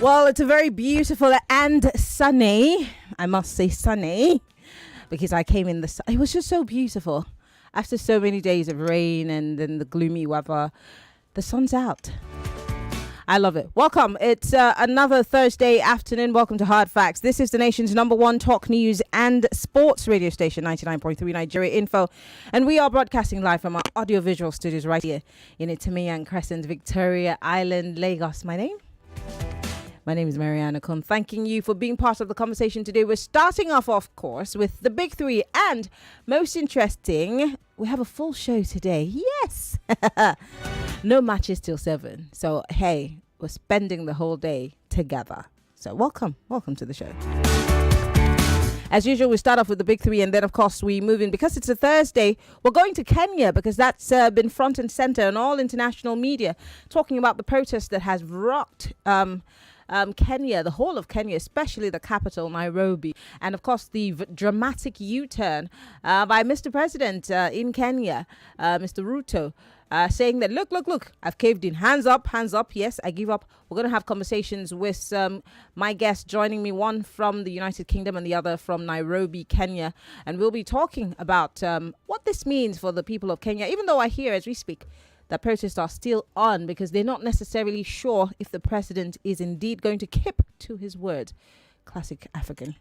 Well, it's a very beautiful and sunny, I must say sunny, because I came in the sun. It was just so beautiful. After so many days of rain and then the gloomy weather, the sun's out. I love it. Welcome. It's another Thursday afternoon. Welcome to Hard Facts. This is the nation's #1 talk news and sports radio station, 99.3 Nigeria Info. And we are broadcasting live from our audiovisual studios right here in Itamiya Crescent, Victoria Island, Lagos. My name is Maryann Okon. Thanking you for being part of the conversation today. We're starting off, of course, with the big three. And most interesting, we have a full show today. Yes. No matches till 7. So, hey, we're spending the whole day together. So welcome to the show. As usual, we start off with the big three, and then, of course, we move in. Because it's a Thursday, we're going to Kenya, because that's been front and center in all international media, talking about the protest that has rocked Kenya, the whole of Kenya, especially the capital, Nairobi. And, of course, the dramatic U-turn by Mr. President in Kenya, Mr. Ruto, saying that, look, I've caved in. Hands up. Yes, I give up. We're going to have conversations with my guests joining me, one from the United Kingdom and the other from Nairobi, Kenya. And we'll be talking about what this means for the people of Kenya, even though I hear as we speak that protests are still on because they're not necessarily sure if the president is indeed going to keep to his word. Classic African.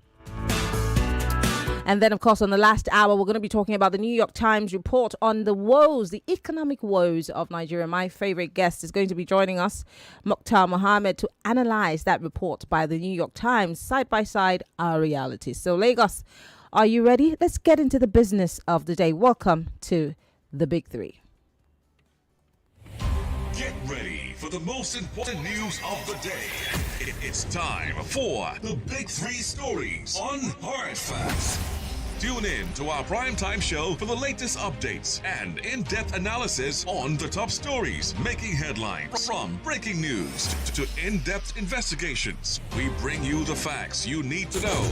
And then, of course, on the last hour, we're going to be talking about the New York Times report on the economic woes of Nigeria. My favorite guest is going to be joining us, Mukhtar Mohammed, to analyze that report by the New York Times, side by side, our reality. So, Lagos, are you ready? Let's get into the business of the day. Welcome to the Big Three. Get ready for the most important news of the day. It's time for the Big Three Stories on Hard Facts. Tune in to our primetime show for the latest updates and in-depth analysis on the top stories making headlines. From breaking news to in-depth investigations, we bring you the facts you need to know.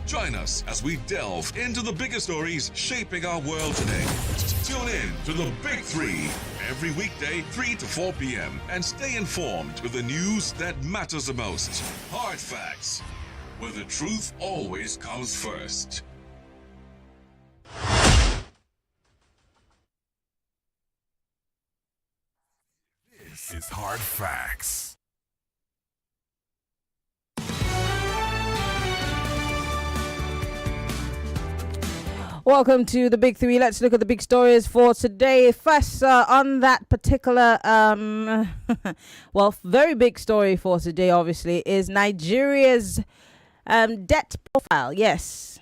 Join us as we delve into the biggest stories shaping our world today. Tune in to the Big Three every weekday, 3 to 4 p.m. and stay informed with the news that matters the most. Hard Facts, where the truth always comes first. This is Hard Facts. Welcome to the Big Three. Let's look at the big stories for today. First, on that particular, very big story for today, obviously, is Nigeria's debt profile. Yes.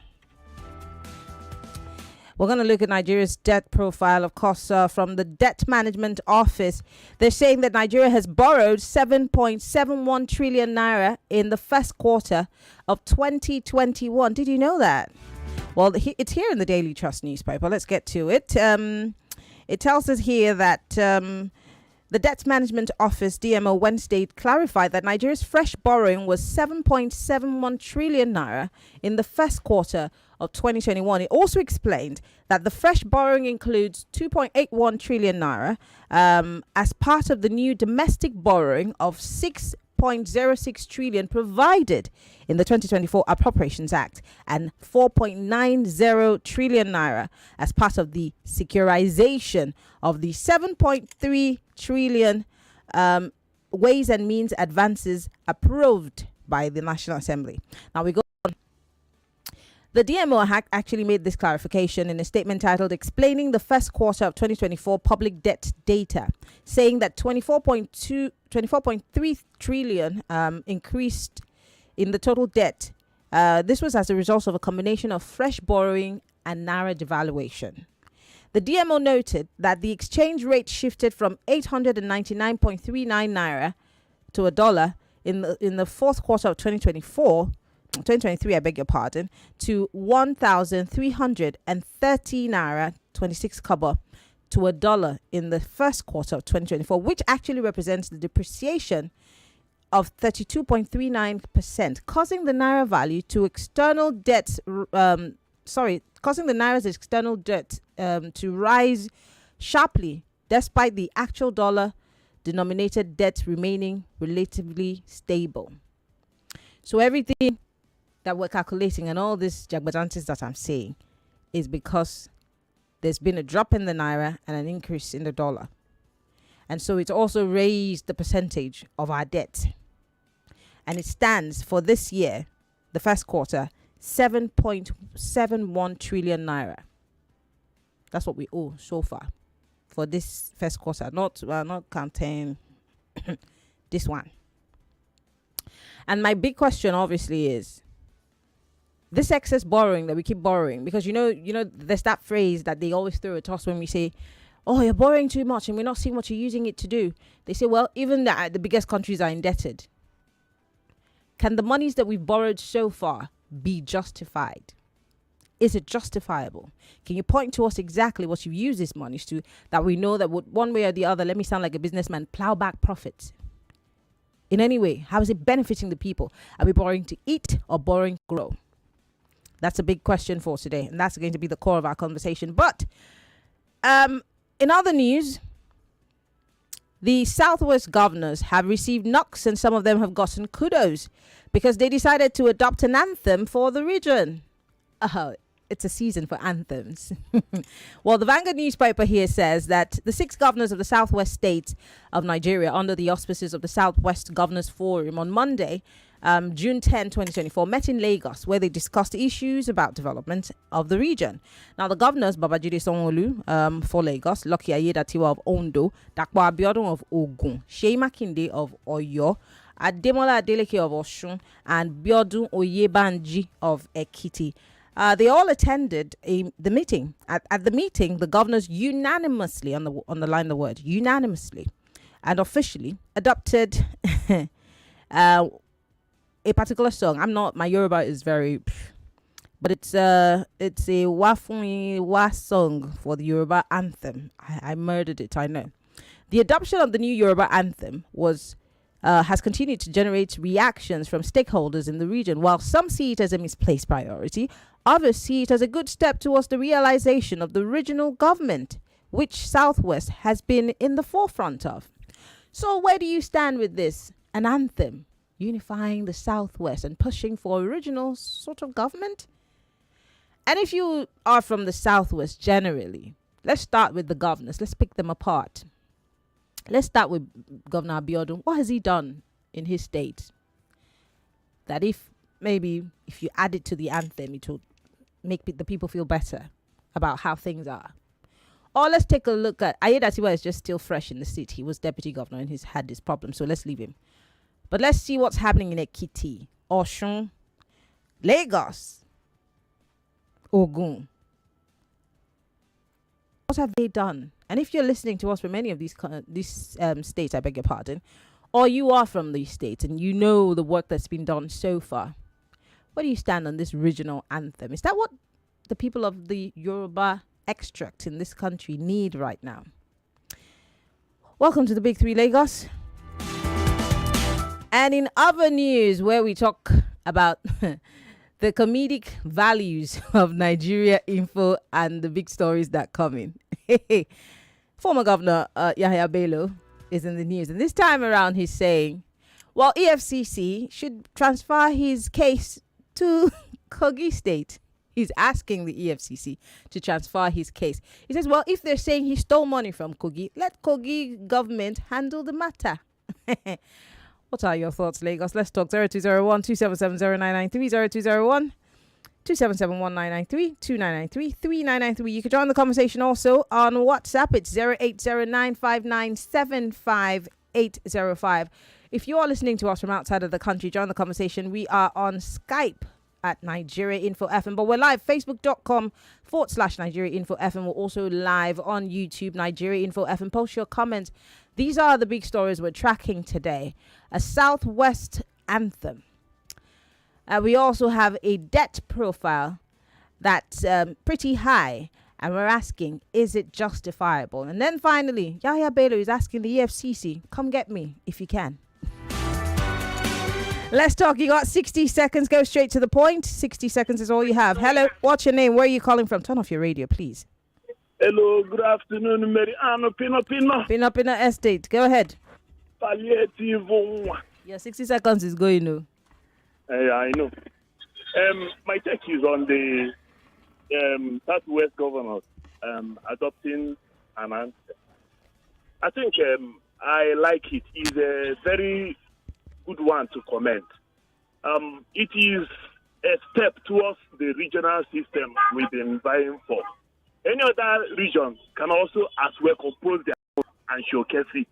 We're going to look at Nigeria's debt profile, of course, from the Debt Management Office. They're saying that Nigeria has borrowed 7.71 trillion naira in the first quarter of 2021. Did you know that? Well, it's here in the Daily Trust newspaper. Let's get to it. It tells us here that the Debt Management Office, DMO, Wednesday clarified that Nigeria's fresh borrowing was 7.71 trillion naira in the first quarter of 2021. It also explained that the fresh borrowing includes 2.81 trillion naira as part of the new domestic borrowing of 6.06 trillion provided in the 2024 Appropriations Act and 4.90 trillion naira as part of the securitization of the 7.3 trillion Ways and Means advances approved by the National Assembly. Now we go on. The DMO actually made this clarification in a statement titled Explaining the First Quarter of 2024 Public Debt Data, saying that 24.3 trillion increased in the total debt. This was as a result of a combination of fresh borrowing and naira devaluation. The DMO noted that the exchange rate shifted from 899.39 naira to a dollar in the fourth quarter of 2023, I beg your pardon, to 1,330 naira 26 kobo to a dollar in the first quarter of 2024, which actually represents the depreciation of 32.39%, causing the naira value to external debt, causing the naira's external debt to rise sharply despite the actual dollar denominated debt remaining relatively stable. So everything that we're calculating and all these jagbajantis that I'm saying is because there's been a drop in the naira and an increase in the dollar. And so it's also raised the percentage of our debt. And it stands for this year, the first quarter, 7.71 trillion naira. That's what we owe so far for this first quarter. Not counting this one. And my big question obviously is this excess borrowing that we keep borrowing, because you know there's that phrase that they always throw at us when we say, oh, you're borrowing too much and we're not seeing what you're using it to do. They say, well, even the biggest countries are indebted. Can the monies that we've borrowed so far be justified? Is it justifiable? Can you point to us exactly what you've used these monies to, that we know that would, one way or the other, let me sound like a businessman, plow back profits? In any way, how is it benefiting the people? Are we borrowing to eat or borrowing to grow? That's a big question for today, and that's going to be the core of our conversation. But in other news, the Southwest governors have received knocks, and some of them have gotten kudos because they decided to adopt an anthem for the region. It's a season for anthems. Well, the Vanguard newspaper here says that the 6 governors of the Southwest states of Nigeria, under the auspices of the Southwest Governors Forum on Monday, June 10, 2024, met in Lagos, where they discussed issues about development of the region. Now, the governors, Babajide Sanwo-Olu for Lagos, Lucky Ayedatiwa of Ondo, Dakwa Abiodun of Ogun, Seyi Makinde of Oyo, Ademola Adeleke of Osun, and Biodun Oyebanji of Ekiti. They all attended the meeting. At the meeting, the governors unanimously, underline the word, unanimously, and officially adopted a particular song. My Yoruba is very, but it's a Wafuni Wa song for the Yoruba anthem. I murdered it, I know. The adoption of the new Yoruba anthem has continued to generate reactions from stakeholders in the region. While some see it as a misplaced priority, others see it as a good step towards the realization of the regional government, which Southwest has been in the forefront of. So where do you stand with this? An anthem unifying the Southwest and pushing for original sort of government? And if you are from the Southwest generally, let's start with the governors. Let's pick them apart. Let's start with Governor Abiodun. What has he done in his state that if you add it to the anthem, it will make the people feel better about how things are? Or let's take a look at Ayedatiwa. Is just still fresh in the seat. He was deputy governor and he's had this problem, so let's leave him. But let's see what's happening in Ekiti, Osun, Lagos, Ogun. What have they done? And if you're listening to us from any of these states, I beg your pardon, or you are from these states and you know the work that's been done so far, where do you stand on this regional anthem? Is that what the people of the Yoruba extract in this country need right now? Welcome to the Big Three Lagos. And in other news, where we talk about the comedic values of Nigeria Info and the big stories that come in. Former Governor Yahaya Bello is in the news. And this time around, he's saying, well, EFCC should transfer his case to Kogi State. He's asking the EFCC to transfer his case. He says, well, if they're saying he stole money from Kogi, let Kogi government handle the matter. What are your thoughts, Lagos? Let's talk. 0201 277 0993, 0201 277 1993, 2993 3993. You can join the conversation also on WhatsApp. It's 0809597585. If you are listening to us from outside of the country, join the conversation. We are on Skype at Nigeria Info FM, but we're live facebook.com/Nigeria Info FM. We're also live on YouTube, Nigeria Info FM. Post your comments. These are the big stories we're tracking today. A Southwest anthem. We also have a debt profile that's pretty high, and we're asking, is it justifiable? And then finally, Yahaya Bello is asking the EFCC, come get me if you can. Let's talk. You got 60 seconds. Go straight to the point. 60 seconds is all you have. Hello, what's your name? Where are you calling from? Turn off your radio, please. Hello, good afternoon, Maryann Okon. Pino Estate. Go ahead. palliative one. Your 60 seconds is going, no. I know. My take is on the Southwest governors adopting an anthem. I think I like it. It's a very good one to comment. It is a step towards the regional system we've been vying for. Any other region can also as well compose their own and showcase it.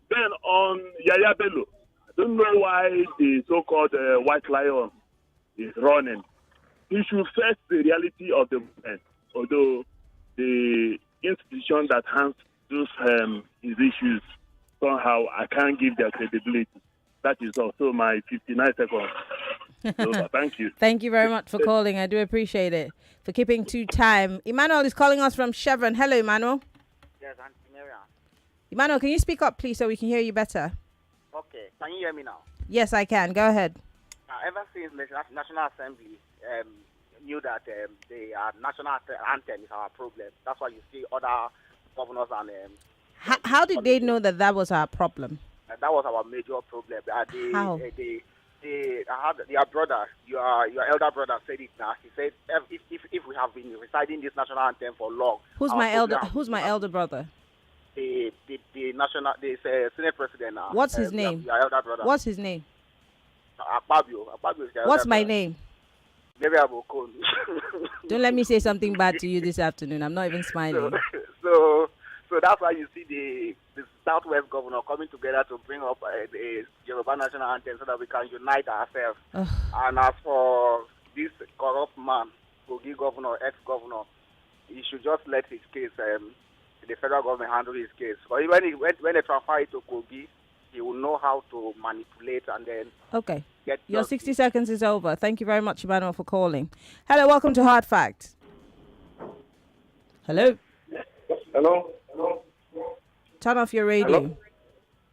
Then on Yahaya Bello, I don't know why the so-called White Lion is running. He should face the reality of the movement, although the institution that handles his issues, somehow I can't give their credibility. That is also my 59 seconds. So, thank you. Thank you very much for calling. I do appreciate it. For keeping to time. Emmanuel is calling us from Chevron. Hello, Emmanuel. Yes, Auntie Maryann. Emmanuel, can you speak up, please, so we can hear you better? Okay, can you hear me now? Yes, I can. Go ahead. Ever since the National Assembly knew that the national anthem is our problem, that's why you see other governors and How did they know that that was our problem? that was our major problem. How? Your brother, your elder brother said it now. He said if we have been reciting this national anthem for long. Who's my elder brother? The Senate president now. What's his name? Your elder brother. What's his name? Akpabio is your What's elder my brother. name? Maryann Okon. Don't let me say something bad to you this afternoon. I'm not even smiling. So that's why you see the Southwest governor coming together to bring up the Yoruba national anthem so that we can unite ourselves. And as for this corrupt man, Kogi governor, ex-governor, he should just let his case, the federal government handle his case. But when they transfer it to Kogi, he will know how to manipulate and then Okay. get Your justice. 60 seconds is over. Thank you very much, Emmanuel, for calling. Hello, welcome to Hard Facts. Hello? Hello? Turn off your radio. Hello?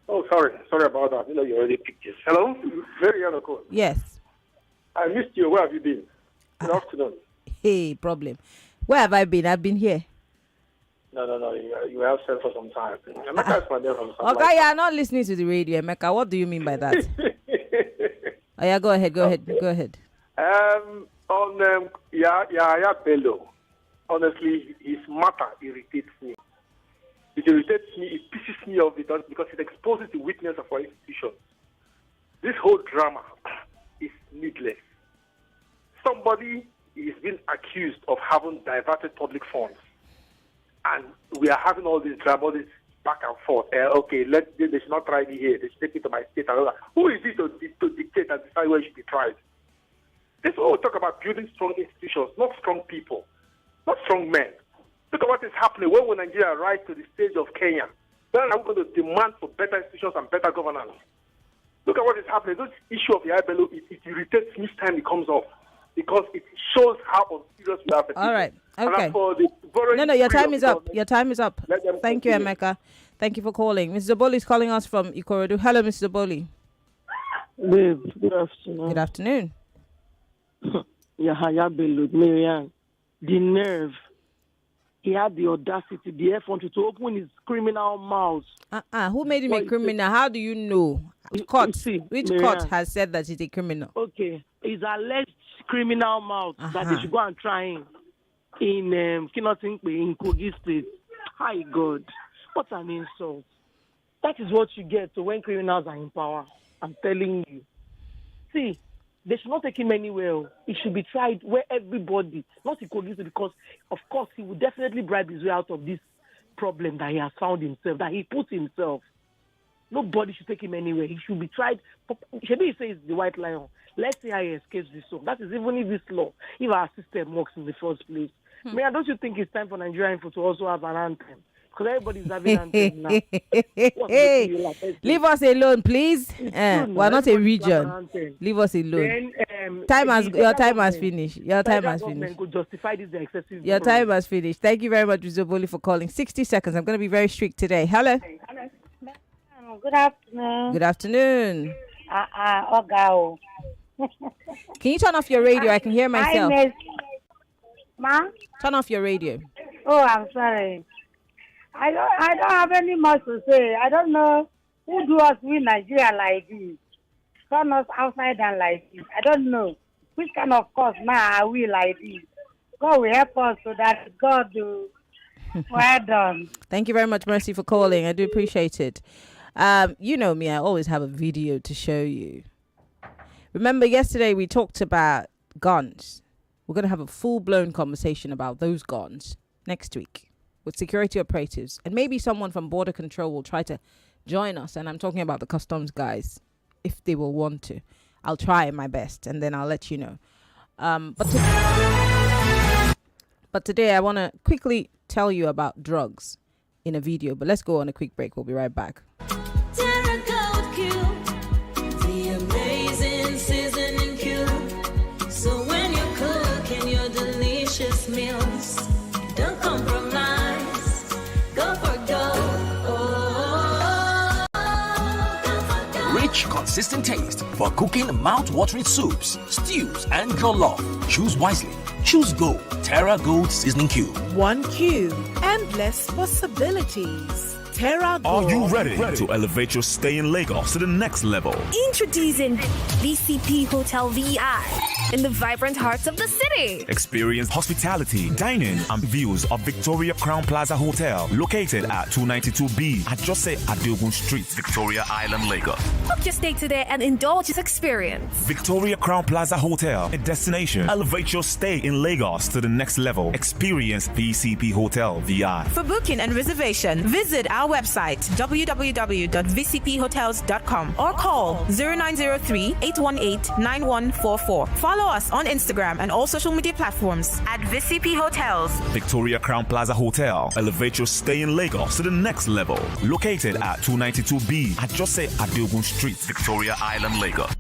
Oh, sorry about that. You already picked this. Hello? Maryann Okon. Yes. I missed you. Where have you been? Good afternoon. Hey, problem. Where have I been? I've been here. No. You have said for some time. Emeka is my name from South Okay, you are not listening to the radio, Emeka. What do you mean by that? Oh, yeah, go ahead. On Yahaya Bello, honestly, his matter irritates me. It irritates me, it pisses me off because it exposes the weakness of our institutions. This whole drama is needless. Somebody is being accused of having diverted public funds. And we are having all this drama, all this back and forth. Okay, they should not try me here. They should take me to my state. And all that. Who is it to dictate and decide where it should be tried? This is what we talk about, building strong institutions, not strong people, not strong men. Look at what is happening when Nigeria rise to the stage of Kenya. Then are we going to demand for better institutions and better governance? Look at what is happening. This issue of Yahaya Bello, it irritates me each time it comes up because it shows how unserious we are. All right. And Okay. as for the No, your time is up. Your time is up. Let them Thank you, continue. Emeka. Thank you for calling. Mr. Zaboli is calling us from Ikorodu. Hello, Mr. Zaboli. Babe, good afternoon. Good afternoon. Yahaya Bello, Maryann, the nerve. He had the audacity, the effrontery to open his criminal mouth. Who made him a Well, criminal? How do you know? Which You court? see, Which Maryann. court has said that he's a criminal? Okay, his alleged criminal mouth that they should go and try him in in Kogi State. Hi, God. What an insult. That is what you get when criminals are in power. I'm telling you. See, they should not take him anywhere. He should be tried where everybody, not in Kogi State, because, of course, he will definitely bribe his way out of this problem that he has found himself, that he put himself. Nobody should take him anywhere. He should be tried. Shebi says the White Lion. Let's see how he escapes this law. That is even if this law, if our system works in the first place. Mayor, don't you think it's time for Nigerian info to also have an anthem? Because everybody's having anthem now. Leave us alone, please. We're not a region. Anthem. Leave us alone. Then, Your time has finished. Your time has government finished. could justify this excessive. Your time has finished. Thank you very much, Mr. Zaboli, for calling. 60 seconds. I'm going to be very strict today. Hello. Good afternoon. Good afternoon. Ogao. Can you turn off your radio? I can hear myself. Ma? Turn off your radio. Oh, I'm sorry. I don't have any more to say. I don't know Who do us we Nigeria like this? Turn us outside and like this. I don't know. Which kind of cause now are we like this? God will help us so that God do. Well done. Thank you very much, Mercy, for calling. I do appreciate it. You know me, I always have a video to show you. Remember yesterday we talked about guns. We're going to have a full-blown conversation about those guns next week with security operatives. And maybe someone from Border Control will try to join us. And I'm talking about the customs guys, if they will want to. I'll try my best, and then I'll let you know. But today I want to quickly tell you about drugs in a video. But let's go on a quick break. We'll be right back. Meals, don't compromise. Go for gold. Rich, consistent taste for cooking mouth-watering soups, stews, and jollof. Choose wisely. Choose Gold. Terra Gold Seasoning Cube. 1 cube. Endless possibilities. Terra Gold. Are you ready to elevate your stay in Lagos to the next level? Introducing VCP Hotel VI in the vibrant heart of the city. Experience hospitality, dining, and views of Victoria Crown Plaza Hotel, located at 292B Ajose Adeogun Street, Victoria Island, Lagos. Book your stay today and indulge this experience. Victoria Crown Plaza Hotel, a destination. Elevate your stay in Lagos to the next level. Experience VCP Hotel VI. For booking and reservation, visit our website www.vcphotels.com or call 0903-818-9144. Follow us on Instagram and all social media platforms at VCP Hotels. Victoria Crown Plaza Hotel. Elevate your stay in Lagos to the next level. Located at 292B Ajose Adeogun Street, Victoria Island, Lagos.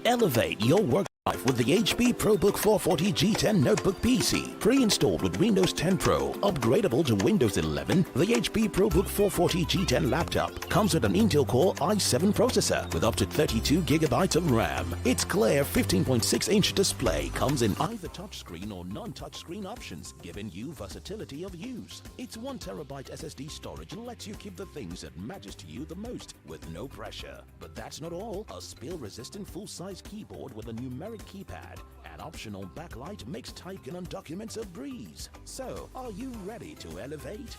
Elevate your work life with the HP ProBook 440 G10 Notebook PC. Pre-installed with Windows 10 Pro, upgradable to Windows 11, the HP ProBook 440 G10 laptop comes with an Intel Core i7 processor with up to 32 gigabytes of RAM. Its clear 15.6-inch display comes in either touchscreen or non-touchscreen options, giving you versatility of use. Its 1 terabyte SSD storage lets you keep the things that matters to you the most with no pressure. But that's not all. A spill-resistant full-size keyboard with a numeric keypad and optional backlight makes typing on documents a breeze. So, are you ready to elevate?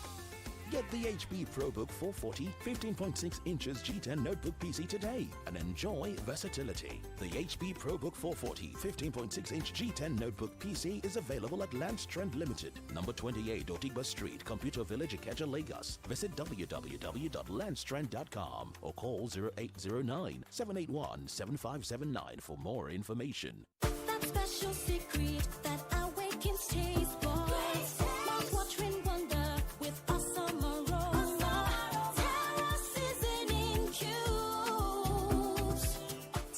Get the HP ProBook 440 15.6 inches G10 Notebook PC today and enjoy versatility. The HP ProBook 440 15.6-inch G10 Notebook PC is available at Lance Trend Limited, number 28 Otigba Street, Computer Village, Ikeja, Lagos. Visit www.lancetrend.com or call 0809-781-7579 for more information. That special secret that awakens taste buds. Mouth-watering wonder with awesome aroma. Terra Seasoning Cubes.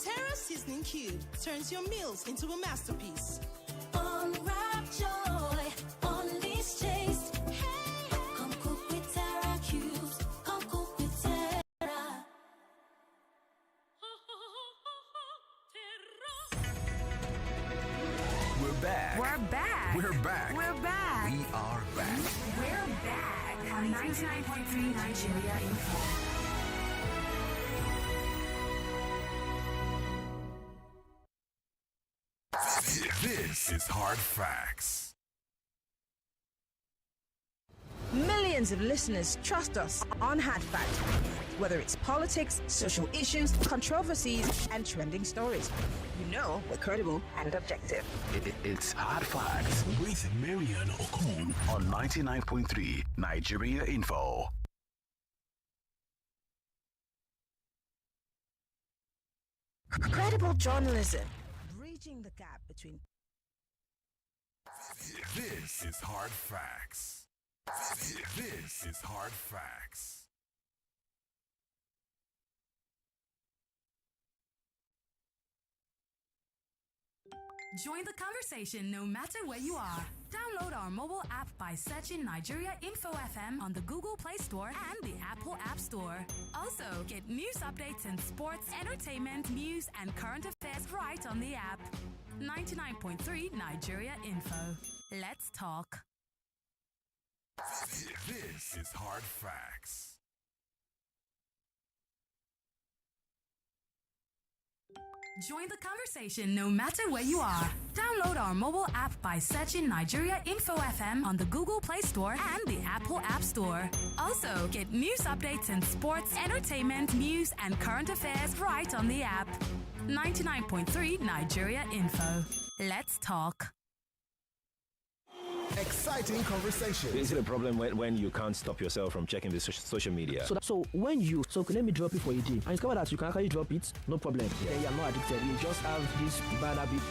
Terra Seasoning Cube turns your meals into a masterpiece. Unwrap joy, unleash taste. Hey, come cook with Terra Cubes. Come cook with Terra. We're back. We're back. We're back. We're back. We are back. We're back on 99.3 Nigeria Info. This is Hard Facts. Millions of listeners trust us on Hard Facts, whether it's politics, social issues, controversies, and trending stories. You know we're credible and objective. It's Hard Facts with Maryann Okon on 99.3 Nigeria Info. Credible journalism, bridging the gap between. This is Hard Facts. This is Hard Facts. Join the conversation no matter where you are. Download our mobile app by searching Nigeria Info FM on the Google Play Store and the Apple App Store. Also, get news updates in sports, entertainment, news, and current affairs right on the app. 99.3 Nigeria Info. Let's talk. This is Hard Facts. Join the conversation no matter where you are. Download our mobile app by searching Nigeria Info FM on the Google Play Store and the Apple App Store. Also, get news updates in sports, entertainment, news, and current affairs right on the app. 99.3 Nigeria Info. Let's talk. Exciting conversation. Is it a problem when you can't stop yourself from checking the social media? So let me drop it for a day. And discover that you can actually drop it, no problem. Yeah. Then you are not addicted. You just have this bad habit.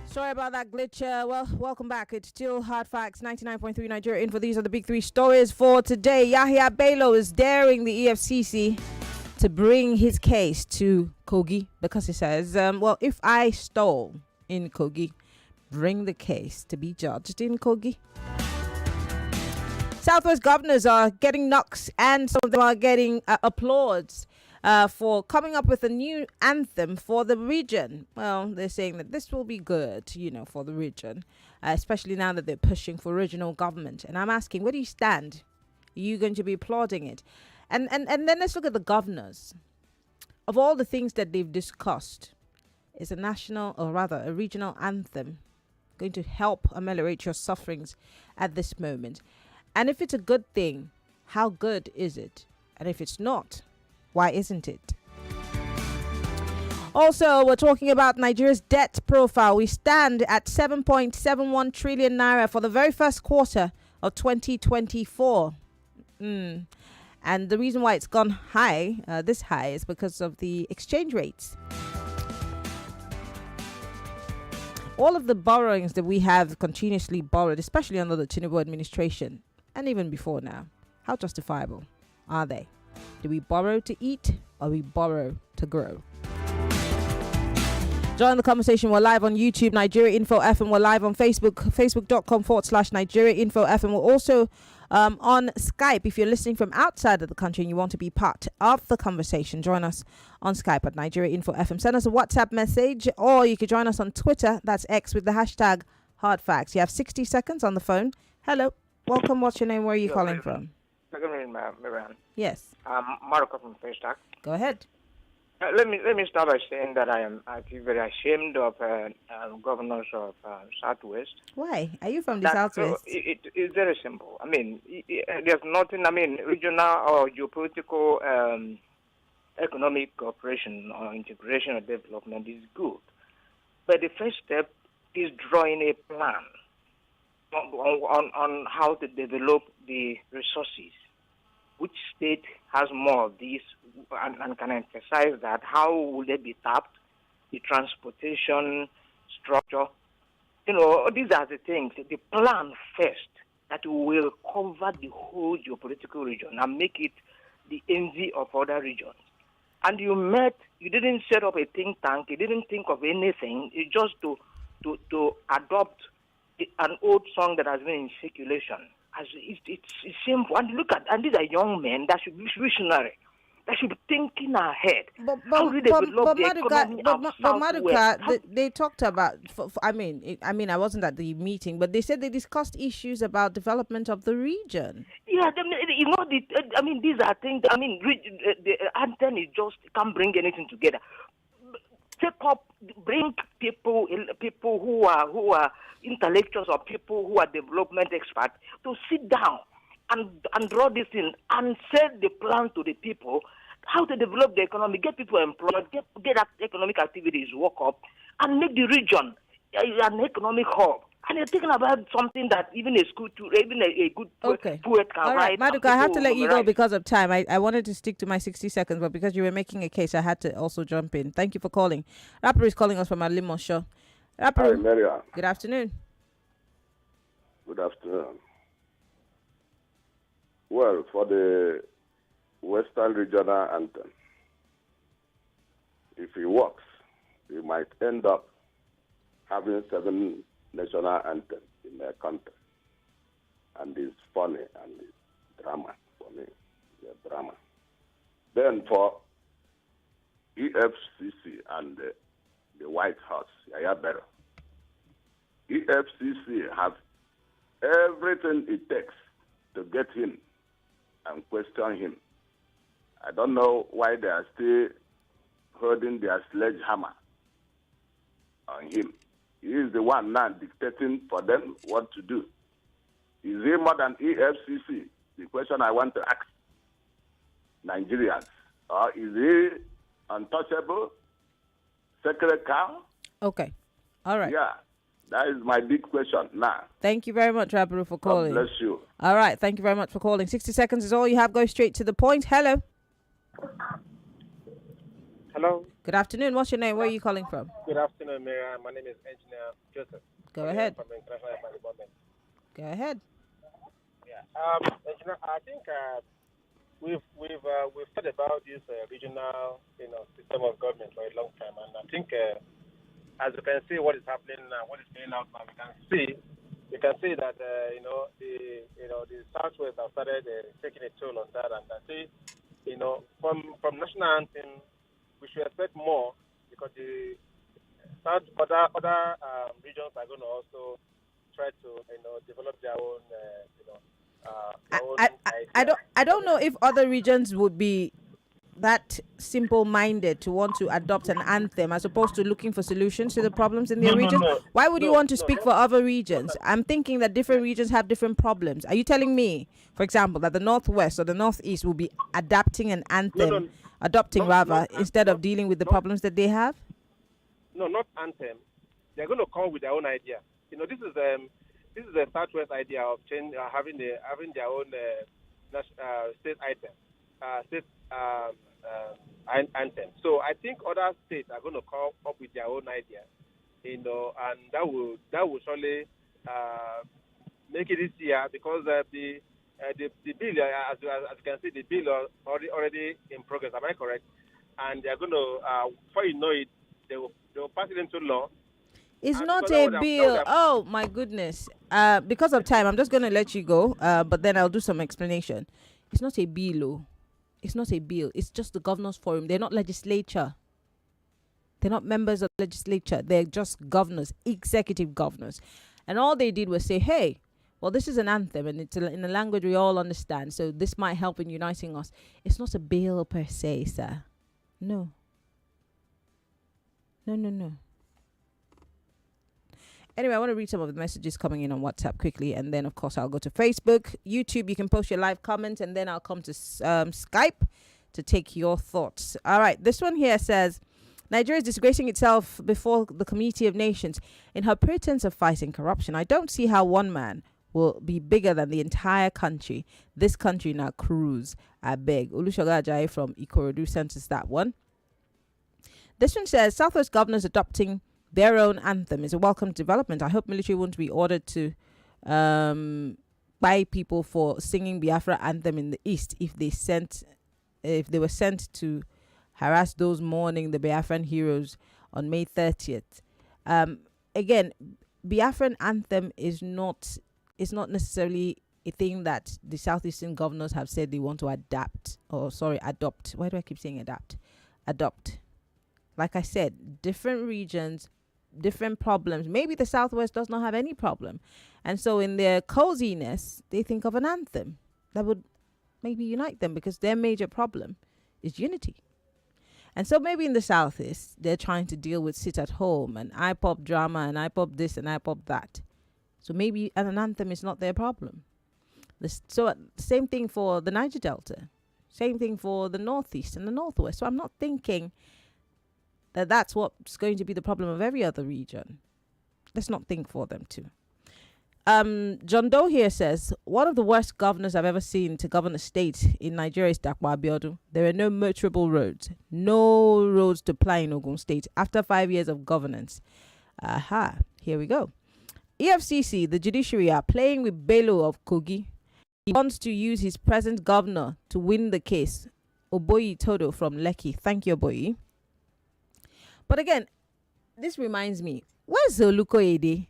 Sorry about that glitch. Well, welcome back. It's still Hard Facts, 99.3 Nigeria Info. These are the big three stories for today. Yahaya Bello is daring the EFCC to bring his case to Kogi because he says, well, if I stole in Kogi, bring the case to be judged in Kogi. Southwest governors are getting knocks and some of them are getting applauds for coming up with a new anthem for the region. Well, they're saying that this will be good, for the region, especially now that they're pushing for regional government. And I'm asking, where do you stand? Are you going to be applauding it? And then let's look at the governors. Of all the things that they've discussed, is a regional anthem going to help ameliorate your sufferings at this moment? And if it's a good thing, how good is it? And if it's not, why isn't it? Also, we're talking about Nigeria's debt profile. We stand at 7.71 trillion naira for the very first quarter of 2024. And the reason why it's gone high, this high, is because of the exchange rates. All of the borrowings that we have continuously borrowed, especially under the Tinubu administration, and even before now, how justifiable are they? Do we borrow to eat or we borrow to grow? Join the conversation. We're live on YouTube, Nigeria Info FM. We're live on Facebook, facebook.com/Nigeria Info FM. We're also on Skype. If you're listening from outside of the country and you want to be part of the conversation, join us on Skype at Nigeria Info FM. Send us a WhatsApp message, or you can join us on Twitter. That's X with the hashtag HardFacts. You have 60 seconds on the phone. Hello, welcome. What's your name? Where are you calling from? Good evening, Maryann. Yes. Maryann Okon from Facebook. Go ahead. Let me start by saying that I feel very ashamed of governors of Southwest. Why? Are you from the Southwest? It's very simple. I mean, there's nothing. I mean, regional or geopolitical economic cooperation or integration or development is good, but the first step is drawing a plan on how to develop the resources. Which state has more of these and can emphasize that? How will they be tapped? The transportation structure. These are the things. The plan first that will cover the whole geopolitical region and make it the envy of other regions. And you didn't set up a think tank. You didn't think of anything. It's just to adopt an old song that has been in circulation. It's simple. And these are young men that should be visionary. That should be thinking ahead. How do they develop the economy of Southwest? They talked about. I mean, I wasn't at the meeting, but they said they discussed issues about development of the region. Yeah, these are things. I mean, the Anthem is just can't bring anything together. Bring people who are intellectuals or people who are development experts to sit down and draw this in and set the plan to the people how to develop the economy, get people employed, get economic activities work up, and make the region an economic hub. And you're thinking about something that even a good poet can All right, write. Maduka, I had to let you go because of time. I wanted to stick to my 60 seconds, but because you were making a case, I had to also jump in. Thank you for calling. Rapper is calling us from Alimo Show. Rapper, Hi, Maryann. good afternoon. Good afternoon. Well, for the Western Regional Anthem, if it works, we might end up having 7 national anthems in their country. And it's funny and it's drama for me. It's drama. Then for EFCC and the White House, Yahaya Bello, EFCC have everything it takes to get him and question him I don't know why they are still holding their sledgehammer on him. He is the one now dictating for them what to do. Is he more than EFCC? The question I want to ask Nigerians. Or is he untouchable, sacred cow? Okay. All right. Yeah. That is my big question now. Thank you very much, Rabiru, for calling. God bless you. All right. Thank you very much for calling. 60 seconds is all you have. Go straight to the point. Hello. Hello. Good afternoon. What's your name? Where are you calling from? Good afternoon, Maryann. My name is Engineer Joseph. Go ahead. From the International Airport Department. Go ahead. Yeah. Engineer, I think we've thought about this regional, system of government for a long time, and I think as you can see what is happening now, what is playing out now, we can see that the Southwest have started taking a toll on that, and I see from national anthem we should expect more because the other regions are going to also try to develop their own I don't know if other regions would be that simple-minded to want to adopt an anthem as opposed to looking for solutions to the problems in their region. Why would you want to speak for other regions? I'm thinking that different regions have different problems. Are you telling me, for example, that the Northwest or the Northeast will be adapting an anthem, instead of dealing with the problems that they have? No, not anthem. They're going to come with their own idea. This is the Southwest idea of having their own state item, state anthem. So I think other states are going to come up with their own idea, and that will surely make it easier because the bill, as you can see, the bill already in progress. Am I correct? And they're going to, before you know it, they will pass it into law. It's not a bill. Oh, my goodness. Because of time, I'm just going to let you go, but then I'll do some explanation. It's not a bill, oh. It's not a bill. It's just the governors' forum. They're not legislature. They're not members of the legislature. They're just governors, executive governors. And all they did was say, hey, well, this is an anthem, and it's in a language we all understand, so this might help in uniting us. It's not a bill per se, sir. No. No. Anyway, I want to read some of the messages coming in on WhatsApp quickly, and then, of course, I'll go to Facebook. YouTube, you can post your live comments, and then I'll come to Skype to take your thoughts. All right, this one here says, Nigeria is disgracing itself before the Community of Nations in her pretense of fighting corruption. I don't see how one man will be bigger than the entire country. This country now cruise. I beg. Olusoga Ajayi from Ikorodu sent us that one. This one says, Southwest governors adopting their own anthem is a welcome development. I hope military won't be ordered to buy people for singing Biafra anthem in the East if they were sent to harass those mourning the Biafran heroes on May 30th. Again, Biafran anthem is not necessarily a thing that the Southeastern governors have said they want to adopt. Why do I keep saying adapt? Adopt. Like I said, different regions, different problems. Maybe the Southwest does not have any problem. And so in their coziness, they think of an anthem that would maybe unite them because their major problem is unity. And so maybe in the Southeast, they're trying to deal with sit at home and IPOP drama and IPOP this and IPOP that. So maybe an anthem is not their problem. Same thing for the Niger Delta. Same thing for the Northeast and the Northwest. So I'm not thinking that that's what's going to be the problem of every other region. Let's not think for them too. John Doe here says, one of the worst governors I've ever seen to govern a state in Nigeria is Dakwa Abiodun. There are no measurable roads, no roads to ply in Ogun State after 5 years of governance. Here we go. EFCC, the judiciary, are playing with Bello of Kogi. He wants to use his present governor to win the case. Oboyi Todo from Lekki. Thank you, Oboyi. But again, this reminds me, where's Olukoyede?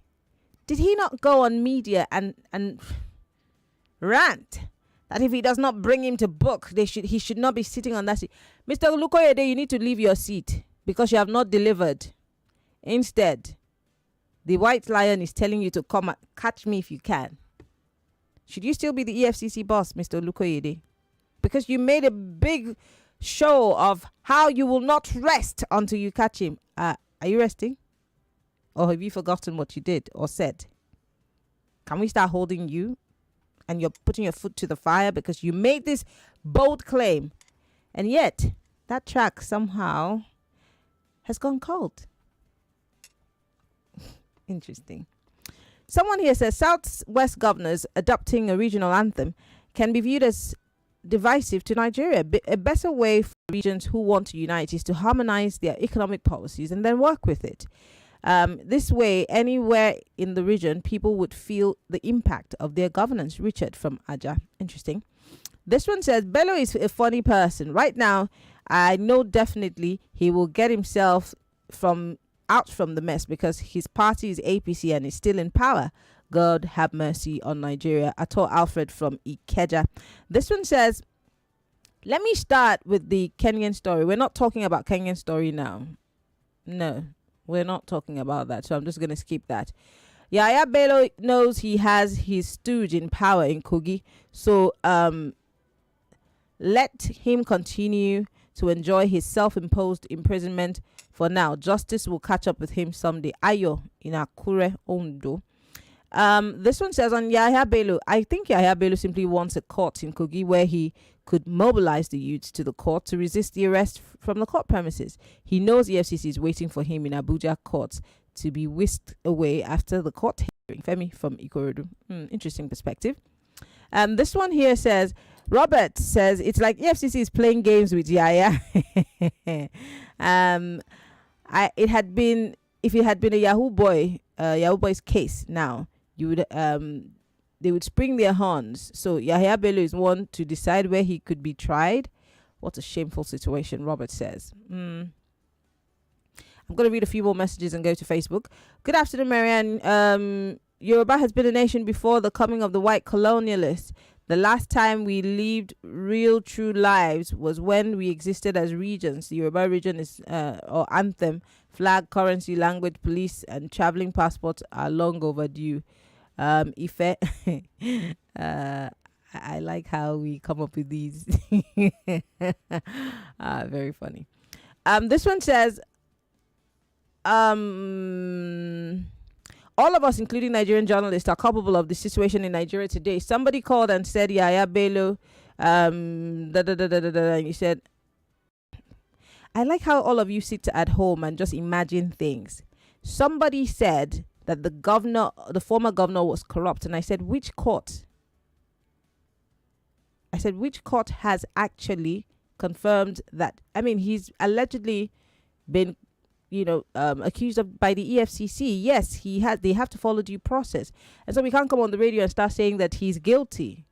Did he not go on media and rant that if he does not bring him to book, he should not be sitting on that seat? Mr. Olukoyede, you need to leave your seat because you have not delivered. Instead, the white lion is telling you to come and catch me if you can. Should you still be the EFCC boss, Mr. Olukoyede? Because you made a big show of how you will not rest until you catch him. Are you resting? Or have you forgotten what you did or said? Can we start holding you? And you're putting your foot to the fire because you made this bold claim. And yet, that track somehow has gone cold. Interesting. Someone here says Southwest governors adopting a regional anthem can be viewed as divisive to Nigeria. A better way for regions who want to unite is to harmonize their economic policies and then work with it. This way, anywhere in the region, people would feel the impact of their governance. Richard from Aja. Interesting. This one says, Bello is a funny person. Right now, I know definitely he will get himself out from the mess because his party is APC and is still in power. God have mercy on Nigeria. Ato Alfred from Ikeja. This one says, let me start with the Kenyan story. We're not talking about Kenyan story now. No. We're not talking about that, so I'm just going to skip that. Yahaya Bello knows he has his stooge in power in Kogi, so let him continue to enjoy his self-imposed imprisonment for now. Justice will catch up with him someday. Ayo in Akure, Ondo. This one says on Yahaya Bello, I think Yahaya Bello simply wants a court in Kogi where he could mobilize the youths to the court to resist the arrest from the court premises. He knows EFCC is waiting for him in Abuja courts to be whisked away after the court hearing. Femi from Ikorodu. Interesting perspective. This one here says, Robert says it's like EFCC is playing games with Yahaya. If it had been a Yahoo Boy's case now, you would they would spring their horns. So Yahaya Bello is one to decide where he could be tried. What a shameful situation, Robert says. I'm going to read a few more messages and go to Facebook. Good afternoon, Maryann. Yoruba has been a nation before the coming of the white colonialists. The last time we lived real, true lives was when we existed as regions. The Yoruba region is, or Anthem, flag, currency, language, police, and traveling passports are long overdue. Ife, I like how we come up with these. Very funny. This one says, all of us, including Nigerian journalists, are culpable of the situation in Nigeria today. Somebody called and said, Yahaya Bello, and you said, I like how all of you sit at home and just imagine things. Somebody said that the former governor was corrupt. And I said, which court? I said, which court has actually confirmed that? I mean, he's allegedly been, accused of by the EFCC. Yes, they have to follow due process. And so we can't come on the radio and start saying that he's guilty.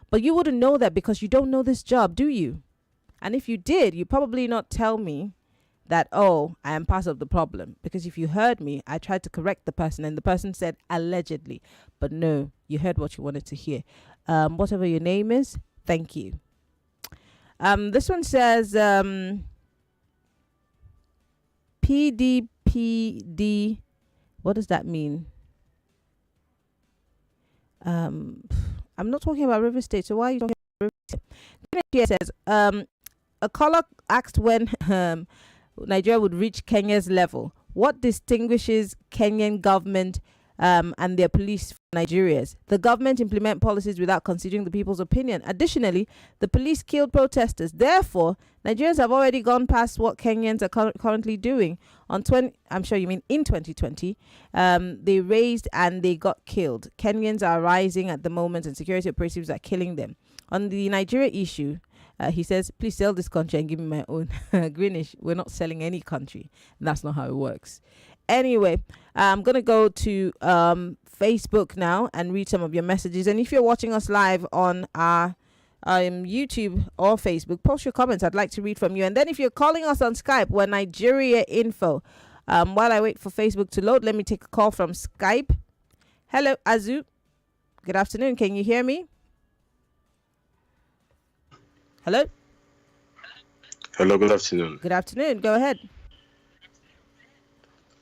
But you wouldn't know that because you don't know this job, do you? And if you did, you probably not tell me that, I am part of the problem. Because if you heard me, I tried to correct the person and the person said allegedly. But no, you heard what you wanted to hear. Whatever your name is, thank you. This one says PDPD. What does that mean? I'm not talking about River State. So why are you talking about River State? Here says, a caller asked when Nigeria would reach Kenya's level. What distinguishes Kenyan government and their police from Nigeria's? The government implement policies without considering the people's opinion. Additionally, the police killed protesters. Therefore, Nigerians have already gone past what Kenyans are currently doing. I'm sure you mean in 2020, they raised and they got killed. Kenyans are rising at the moment and security operatives are killing them. On the Nigeria issue, he says, please sell this country and give me my own. Greenish, we're not selling any country. That's not how it works. Anyway, I'm going to go to Facebook now and read some of your messages. And if you're watching us live on our YouTube or Facebook, post your comments. I'd like to read from you. And then if you're calling us on Skype, we're Nigeria Info. While I wait for Facebook to load, let me take a call from Skype. Hello, Azu. Good afternoon. Can you hear me? Hello? Hello, good afternoon. Good afternoon. Go ahead.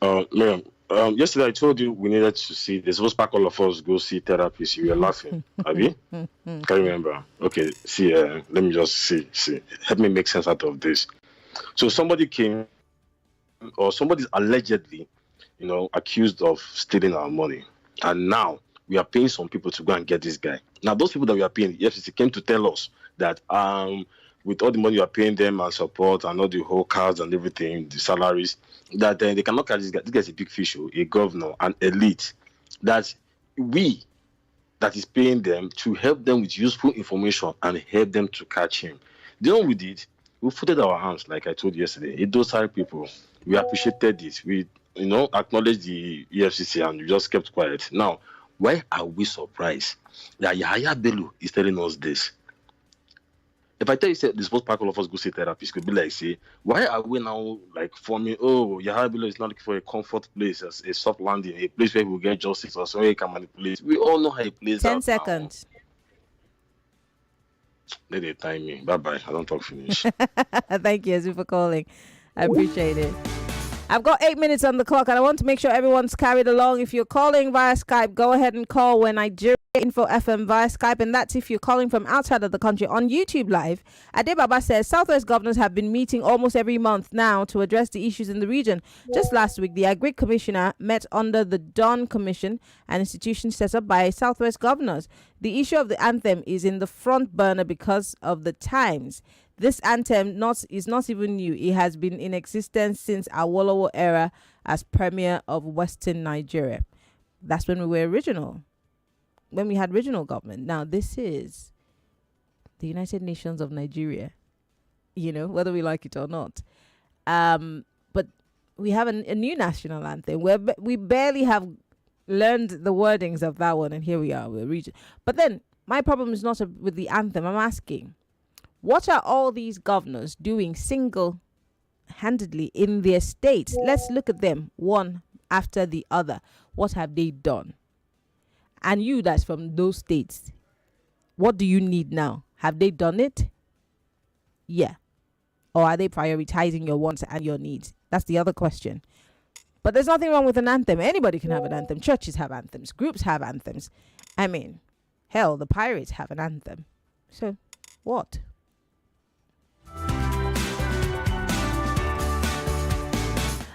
Miriam, Yesterday I told you we needed to see. There's supposed to all of us go see therapists. You were laughing, Abi. Can you remember? Okay, see. Let me just see. Help me make sense out of this. So somebody came, or somebody's allegedly, accused of stealing our money, and now we are paying some people to go and get this guy. Now those people that we are paying, the FCC came to tell us that with all the money you are paying them and support and all the whole cards and everything, the salaries, that they cannot catch this guy. This guy is a big fish, a governor, an elite. That is paying them to help them with useful information and help them to catch him. You know what we did? We footed our hands, like I told you yesterday. Those are people. We appreciated it. We, acknowledged the EFCC and we just kept quiet. Now, why are we surprised that Yahaya Bello is telling us this? If I tell you, say, the sports park all of us go see therapists, could be like, say, why are we now like forming, Yahaya Bello is not looking for a comfort place, a soft landing, a place where we will get justice or somewhere he can manipulate. We all know how he plays 10 seconds. Now. They time me. Bye-bye. I don't talk finish. Thank you, Azu, for calling. I appreciate it. I've got 8 minutes on the clock, and I want to make sure everyone's carried along. If you're calling via Skype, go ahead and call when Nigeria Info FM via Skype, and that's if you're calling from outside of the country. On YouTube Live, Adebaba says Southwest governors have been meeting almost every month now to address the issues in the region. Just last week, the Agri Commissioner met under the Dawn Commission, an institution set up by Southwest governors. The issue of the anthem is in the front burner because of the times. This anthem is not even new. It has been in existence since Awolowo era as premier of Western Nigeria. That's when we were original. When we had regional government. Now, this is the United Nations of Nigeria, whether we like it or not. But we have a new national anthem where we barely have learned the wordings of that one, and here we are, we're region. But then, my problem is not with the anthem. I'm asking, what are all these governors doing single-handedly in their states? Let's look at them one after the other. What have they done? And you that's from those states, what do you need now? Have they done it? Yeah. Or are they prioritizing your wants and your needs? That's the other question. But there's nothing wrong with an anthem. Anybody can have an anthem. Churches have anthems. Groups have anthems. I mean, hell, the pirates have an anthem. So, what?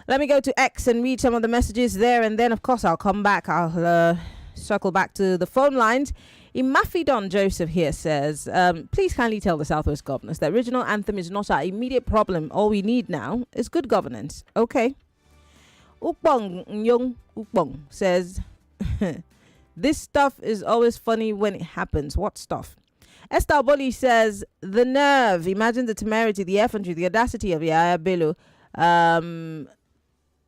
Let me go to X and read some of the messages there, and then, of course, I'll come back. I'll circle back to the phone lines. Imafidon Joseph here says, please kindly tell the Southwest governors that regional anthem is not our immediate problem. All we need now is good governance. Okay. Ukbong Nyong Ukbong says, this stuff is always funny when it happens. What stuff? Esther Boli says, the nerve, imagine the temerity, the effrontery, the audacity of Yahaya Bello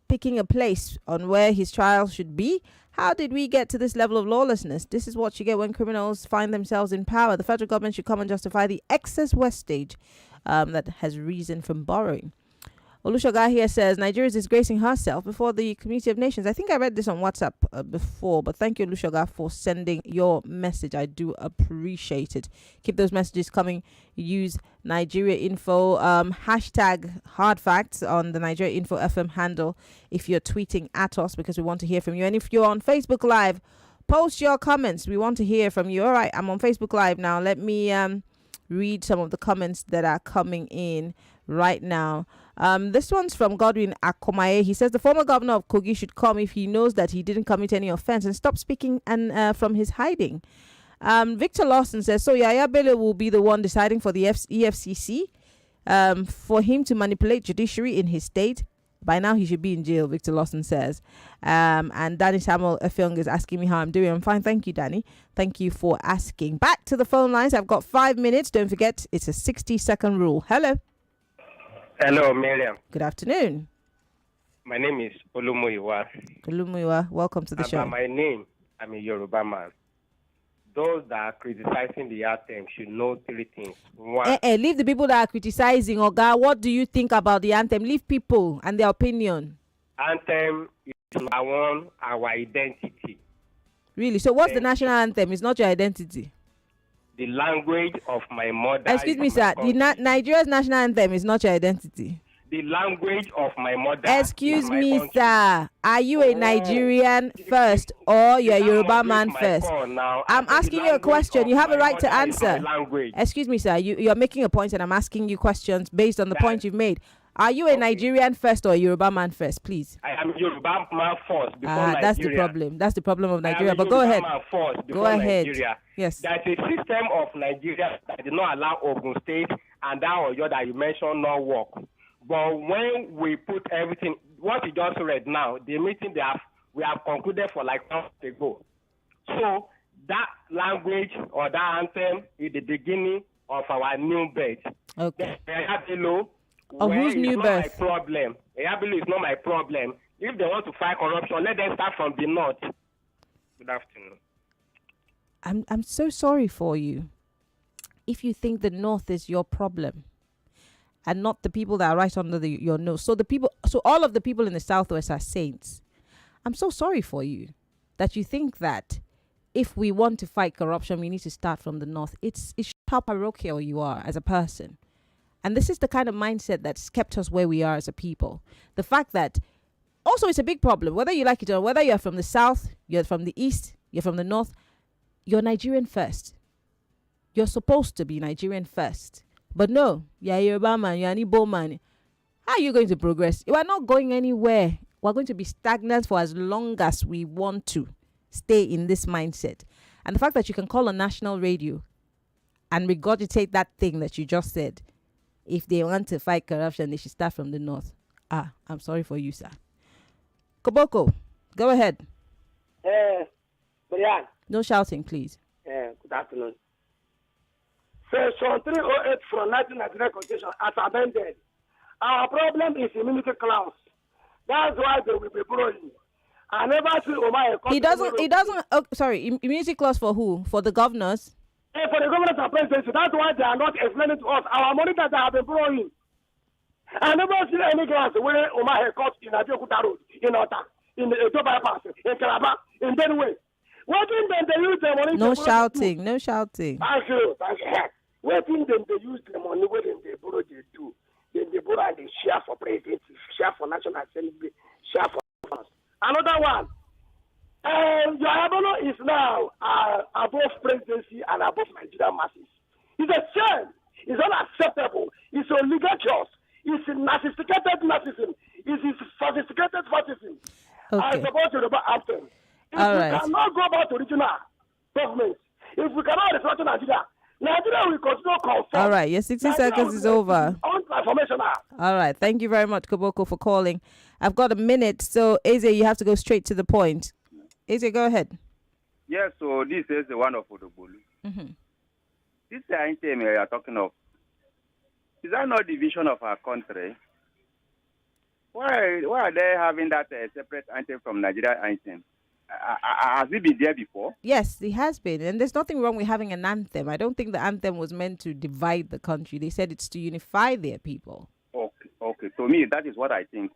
picking a place on where his trial should be. How did we get to this level of lawlessness? This is what you get when criminals find themselves in power. The federal government should come and justify the excess wastage that has reason from borrowing. Olushoga here says, Nigeria is disgracing herself before the community of nations. I think I read this on WhatsApp before, but thank you, Olushoga, for sending your message. I do appreciate it. Keep those messages coming. Use Nigeria Info, hashtag hard facts on the Nigeria Info FM handle if you're tweeting at us, because we want to hear from you. And if you're on Facebook Live, post your comments. We want to hear from you. All right, I'm on Facebook Live now. Let me read some of the comments that are coming in right now. This one's from Godwin Akomaye. He says the former governor of Kogi should come if he knows that he didn't commit any offense and stop speaking and from his hiding. Victor Lawson says, so Yahaya Bello will be the one deciding for the EFCC for him to manipulate judiciary in his state. By now he should be in jail, Victor Lawson says. And Danny Samuel Effiong is asking me how I'm doing. I'm fine, thank you, Danny. Thank you for asking. Back to the phone lines. I've got 5 minutes. Don't forget, it's a 60-second rule. Hello. Hello, Miriam. Good afternoon. My name is Olumuyiwa. Olumuyiwa, welcome to the show. By my name, I'm a Yoruba man. Those that are criticizing the anthem should know three things. One, leave the people that are criticizing, Oga. What do you think about the anthem? Leave people and their opinion. Anthem is our identity. Really? So what's the national anthem? It's not your identity. The language of my mother. Excuse me, sir. Nigeria's national anthem is not your identity. the language of my mother. Excuse is my me, country. sir. Are you a Nigerian first or you're a Yoruba man my first? call now. I'm asking you a question. You have a right to answer. Language. Excuse me, sir. You're making a point and I'm asking you questions based on the point you've made. Are you a Nigerian first or a Yoruba man first, please? I am Yoruba man first before Nigeria. That's the problem. That's the problem of Nigeria. I am But go Yoruba ahead. man first Go before ahead. Nigeria. Yes. There's a system of Nigeria that did not allow Ogun State and that Oyo that you mentioned not work. But when we put everything, what you just read now, the meeting we have concluded for like months ago. So that language or that anthem is the beginning of our new birth. Okay. Yahaya Bello, Of whose new birth? Not my problem. Yahaya Bello is not my problem. If they want to fight corruption, let them start from the north. Good afternoon. I'm so sorry for you. If you think the north is your problem and not the people that are right under your nose. So all of the people in the southwest are saints. I'm so sorry for you that you think that if we want to fight corruption, we need to start from the north. It's how parochial you are as a person. And this is the kind of mindset that's kept us where we are as a people. The fact that also it's a big problem, whether you like it or whether you're from the south, you're from the east, you're from the north, you're Nigerian first. You're supposed to be Nigerian first. But no, you're Yoruba man, you're an Igbo man. How are you going to progress? You are not going anywhere. We're going to be stagnant for as long as we want to stay in this mindset. And the fact that you can call on national radio and regurgitate that thing that you just said, if they want to fight corruption, they should start from the north. I'm sorry for you, sir. Koboko, go ahead. Maryann. No shouting, please. Good afternoon. Section 308 from 1999 Constitution as amended. Our problem is immunity clause. That's why they will be borrowing. I never see Omar. He doesn't. Immunity clause for who? For the governors? For the governors and presidency. That's why they are not explaining to us our money that they have been borrowing. I never see any clause where Omar caught in Abeokuta Road, in Ota, in the Edo bypass, in Calabar, in Benue. What did they use the money? No shouting. No shouting. Thank you. What did they use the money when they borrow? They do. Then they borrow and they share for presidency, share for national assembly, share for funds. Another one. Yahaya Bello is now above presidency and above Nigerian masses. It's a shame. It's unacceptable. It's oligarchos. It's narcissistic narcissism. It's sophisticated fascism. I support you about Anthem. If we cannot go back to regional governments, if we cannot restructure Nigeria will continue confirm. All right, your 60 seconds is over. Untransformational. All right, thank you very much, Koboko, for calling. I've got a minute, so Eze, you have to go straight to the point. Eze, go ahead. Yes, so this is the one of Odobolu. Mm-hmm. This anthem you are talking of, is that not the vision of our country? Why are they having that separate anthem from Nigeria anthem? Has it been there before? Yes, it has been. And there's nothing wrong with having an anthem. I don't think the anthem was meant to divide the country. They said it's to unify their people. Okay. To me, that is what I think.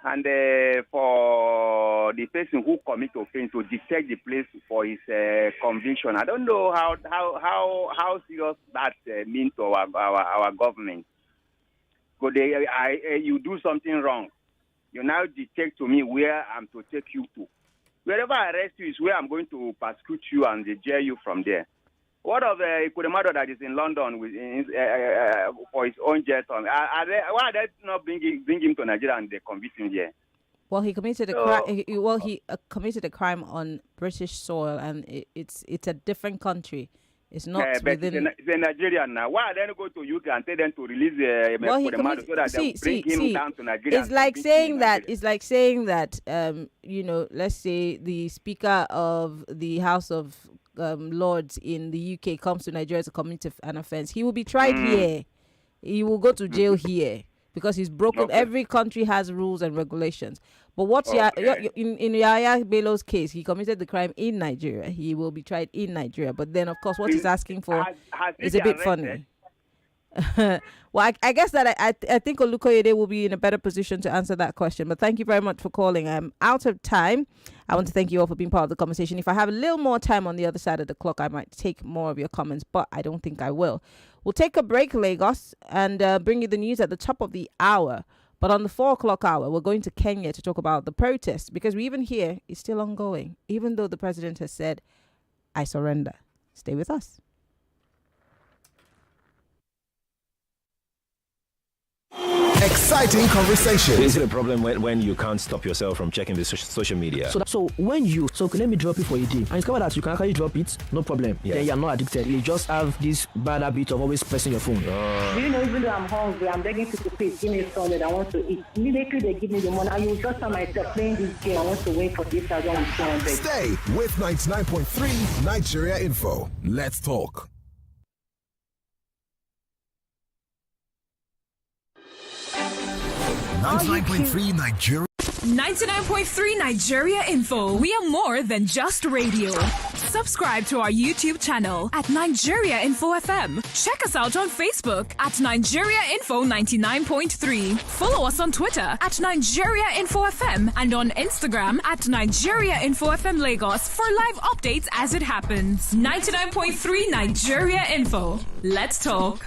And for the person who commit offense to detect the place for his conviction, I don't know how serious that means to our government. Because you do something wrong, you now detect to me where I'm to take you to. Wherever I arrest you is where I'm going to persecute you and jail you from there. What of Ikuremado that is in London with for his own jet? Why are they not bring him to Nigeria and they convict him here? Well, he committed a crime. He committed a crime on British soil, and it's a different country. It's not within. It's a Nigerian now. Why are they not go to UK and tell them to release Ikuremado so that they bring him down to Nigeria? It's like saying that. It's like saying that. Let's say the Speaker of the House of Lords in the UK comes to Nigeria to commit an offense. He will be tried here. He will go to jail here because he's broken. Every country has rules and regulations. But in Yahaya Bello's case, he committed the crime in Nigeria. He will be tried in Nigeria. But then, of course, what he's asking for is a bit funny. Well, I guess that I think Olukoyede will be in a better position to answer that question. But thank you very much for calling. I'm out of time. I want to thank you all for being part of the conversation. If I have a little more time on the other side of the clock, I might take more of your comments, but I don't think I will. We'll take a break, Lagos, and bring you the news at the top of the hour. But on the 4 o'clock hour, we're going to Kenya to talk about the protest, because we even hear it's still ongoing, even though the president has said, I surrender. Stay with us. Exciting conversation. Is it a problem when you can't stop yourself from checking the social media? So let me drop it for a day and discover that you can actually drop it, no problem. Yes. Then you're not addicted. You just have this bad habit of always pressing your phone. Do you know, even though I'm hungry, I'm begging people to please give me something that I want to eat. Immediately they give me the money. I will just tell myself playing this game. I want to win for 8,000 with 200. Stay with 99.3 Nigeria Info. Let's talk. 99.3 Nigeria. 99.3 Nigeria Info. We are more than just radio. Subscribe to our YouTube channel at Nigeria Info FM. Check us out on Facebook at Nigeria Info 99.3. Follow us on Twitter at Nigeria Info FM and on Instagram at Nigeria Info FM Lagos for live updates as it happens. 99.3 Nigeria Info. Let's talk.